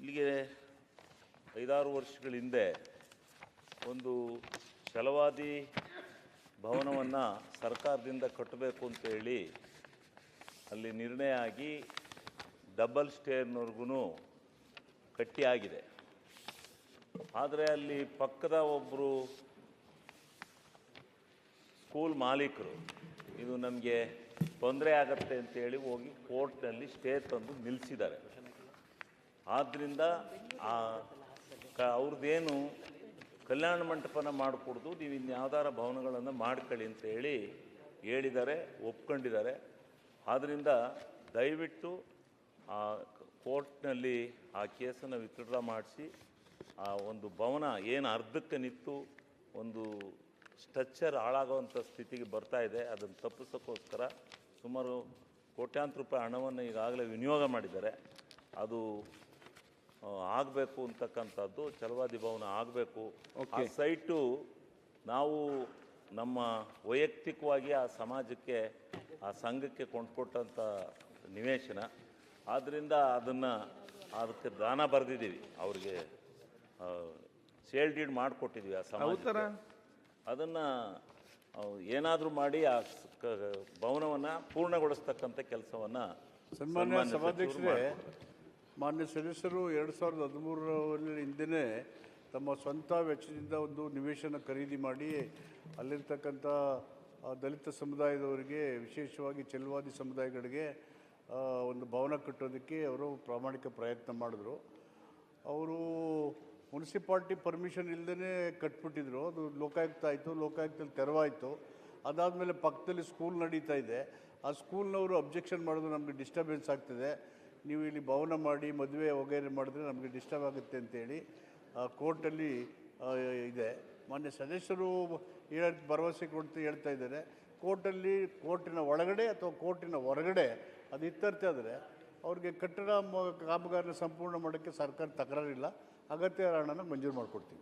ಇಲ್ಲಿಗೆ 5-6 ವರ್ಷಗಳ ಹಿಂದೆ ಒಂದು ಛಲವಾದಿ ಭವನವನ್ನು ಸರ್ಕಾರದಿಂದ ಕಟ್ಟಬೇಕು ಅಂತ ಹೇಳಿ ಅಲ್ಲಿ ನಿರ್ಣಯ ಆಗಿ ಡಬಲ್ ಸ್ಟೇರ್ನವರೆಗೂ ಕಟ್ಟಿ ಆಗಿದೆ. ಆದರೆ ಅಲ್ಲಿ ಪಕ್ಕದ ಒಬ್ಬರು ಸ್ಕೂಲ್ ಮಾಲೀಕರು ಇದು ನಮಗೆ ತೊಂದರೆ ಆಗುತ್ತೆ ಅಂತೇಳಿ ಹೋಗಿ ಕೋರ್ಟ್ನಲ್ಲಿ ಸ್ಟೇ ತಂದು ನಿಲ್ಲಿಸಿದ್ದಾರೆ. ಆದ್ದರಿಂದ ಅವ್ರದ್ದೇನು ಕಲ್ಯಾಣ ಮಂಟಪನ ಮಾಡಿಕೊಡ್ದು ನೀವು ಇನ್ಯಾವುದಾರ ಭವನಗಳನ್ನು ಮಾಡ್ಕೊಳ್ಳಿ ಅಂತ ಹೇಳಿದ್ದಾರೆ, ಒಪ್ಕೊಂಡಿದ್ದಾರೆ. ಆದ್ದರಿಂದ ದಯವಿಟ್ಟು ಆ ಕೋರ್ಟ್ನಲ್ಲಿ ಆ ಕೇಸನ್ನು ವಿತ್ಡ್ರಾ ಮಾಡಿಸಿ ಆ ಒಂದು ಭವನ ಏನು ಅರ್ಧಕ್ಕೆ ನಿಂತು ಒಂದು ಸ್ಟ್ರಕ್ಚರ್ ಹಾಳಾಗುವಂಥ ಸ್ಥಿತಿಗೆ ಬರ್ತಾ ಇದೆ, ಅದನ್ನು ತಪ್ಪಿಸೋಕ್ಕೋಸ್ಕರ ಸುಮಾರು ಕೋಟ್ಯಾಂತರ ರೂಪಾಯಿ ಹಣವನ್ನು ಈಗಾಗಲೇ ವಿನಿಯೋಗ ಮಾಡಿದ್ದಾರೆ. ಅದು ಆಗಬೇಕು ಅಂತಕ್ಕಂಥದ್ದು, ಛಲವಾದಿ ಭವನ ಆಗಬೇಕು. ಆ ಸೈಟು ನಾವು ನಮ್ಮ ವೈಯಕ್ತಿಕವಾಗಿ ಆ ಸಮಾಜಕ್ಕೆ ಆ ಸಂಘಕ್ಕೆ ಕೊಂಡ್ಕೊಟ್ಟಂಥ ನಿವೇಶನ. ಆದ್ದರಿಂದ ಅದಕ್ಕೆ ದಾನ ಬರೆದಿದ್ದೀವಿ, ಅವ್ರಿಗೆ ಸೇಲ್ ಡೀಡ್ ಮಾಡಿಕೊಟ್ಟಿದ್ವಿ ಆ ಸಮಾಜಕ್ಕೆ. ಅದನ್ನು ಏನಾದರೂ ಮಾಡಿ ಆ ಭವನವನ್ನು ಪೂರ್ಣಗೊಳಿಸ್ತಕ್ಕಂಥ ಕೆಲಸವನ್ನು ಸನ್ಮಾನ್ಯ ಸಭಾಧ್ಯಕ್ಷರೇ, ಮಾನ್ಯ ಸದಸ್ಯರು 2013 ಹಿಂದೆ ತಮ್ಮ ಸ್ವಂತ ವೆಚ್ಚದಿಂದ ಒಂದು ನಿವೇಶನ ಖರೀದಿ ಮಾಡಿ ಅಲ್ಲಿರ್ತಕ್ಕಂಥ ದಲಿತ ಸಮುದಾಯದವರಿಗೆ, ವಿಶೇಷವಾಗಿ ಛಲವಾದಿ ಸಮುದಾಯಗಳಿಗೆ ಒಂದು ಭವನ ಕಟ್ಟೋದಕ್ಕೆ ಅವರು ಪ್ರಾಮಾಣಿಕ ಪ್ರಯತ್ನ ಮಾಡಿದ್ರು. ಅವರು ಮುನ್ಸಿಪಾಲ್ಟಿ ಪರ್ಮಿಷನ್ ಇಲ್ಲದೇ ಕಟ್ಬಿಟ್ಟಿದ್ರು. ಅದು ಲೋಕಾಯುಕ್ತ ಆಯಿತು, ಲೋಕಾಯುಕ್ತದಲ್ಲಿ ತೆರವಾಯಿತು. ಅದಾದಮೇಲೆ ಪಕ್ಕದಲ್ಲಿ ಸ್ಕೂಲ್ ನಡೀತಾ ಇದೆ. ಆ ಸ್ಕೂಲ್ನವರು ಅಬ್ಜೆಕ್ಷನ್ ಮಾಡೋದು, ನಮಗೆ ಡಿಸ್ಟರ್ಬೆನ್ಸ್ ಆಗ್ತದೆ, ನೀವು ಇಲ್ಲಿ ಭವನ ಮಾಡಿ ಮದುವೆ ವಗೈರೆ ಮಾಡಿದ್ರೆ ನಮಗೆ ಡಿಸ್ಟರ್ಬ್ ಆಗುತ್ತೆ ಅಂತೇಳಿ ಕೋರ್ಟಲ್ಲಿ ಇದೆ. ಮಾನ್ಯ ಸದಸ್ಯರು ಭರವಸೆ ಕೊಡ್ತಾ ಹೇಳ್ತಾ ಇದ್ದಾರೆ, ಕೋರ್ಟಿನ ಒಳಗಡೆ ಅಥವಾ ಕೋರ್ಟಿನ ಹೊರಗಡೆ ಅದು ಇತ್ಯರ್ಥ ಆದರೆ ಅವ್ರಿಗೆ ಕಟ್ಟಡ ಕಾಮಗಾರಿನ ಸಂಪೂರ್ಣ ಮಾಡೋಕ್ಕೆ ಸರ್ಕಾರ ತಕರಾರಿಲ್ಲ, ಅಗತ್ಯ ಹಣನ ಮಂಜೂರು ಮಾಡಿಕೊಡ್ತೀವಿ.